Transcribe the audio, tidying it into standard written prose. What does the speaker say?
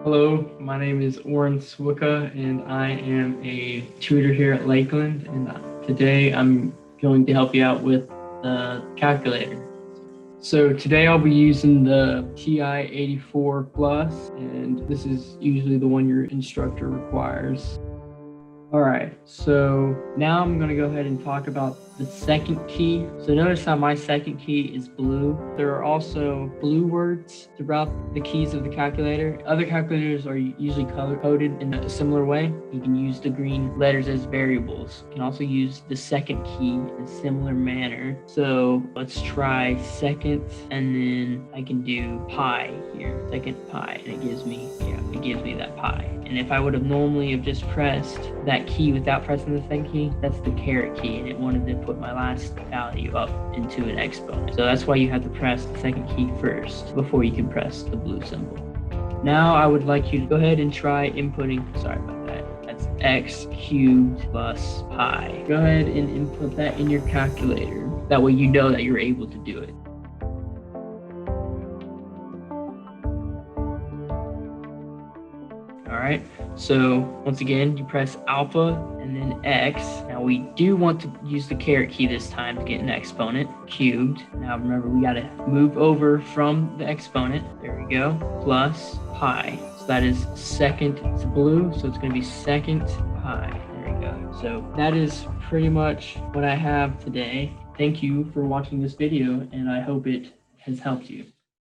Hello, my name is Orrin Svika, and I am a tutor here at Lakeland. And today I'm going to help you out with the calculator. So today I'll be using the TI-84 Plus, and this is usually the one your instructor requires. All right, so now I'm going to go ahead and talk about the second key. So notice how my second key is blue. There are also blue words throughout the keys of the calculator. Other calculators are usually color-coded in a similar way. You can use the green letters as variables. You can also use the second key in a similar manner. So let's try second, and then I can do pi here, second pi, and it gives me that pi. And if I would have normally have just pressed that key without pressing the second key, that's the caret key, and it wanted to put my last value up into an exponent. So that's why you have to press the second key first before you can press the blue symbol. Now I would like you to go ahead and try inputting, sorry about that, that's x cubed plus pi. Go ahead and input that in your calculator. That way you know that you're able to do it. All right, so once again, you press alpha and then X. Now we do want to use the caret key this time to get an exponent, cubed. Now remember, we gotta move over from the exponent. There we go, plus pi. So that is second, it's blue, so it's gonna be second pi. There we go. So that is pretty much what I have today. Thank you for watching this video, and I hope it has helped you.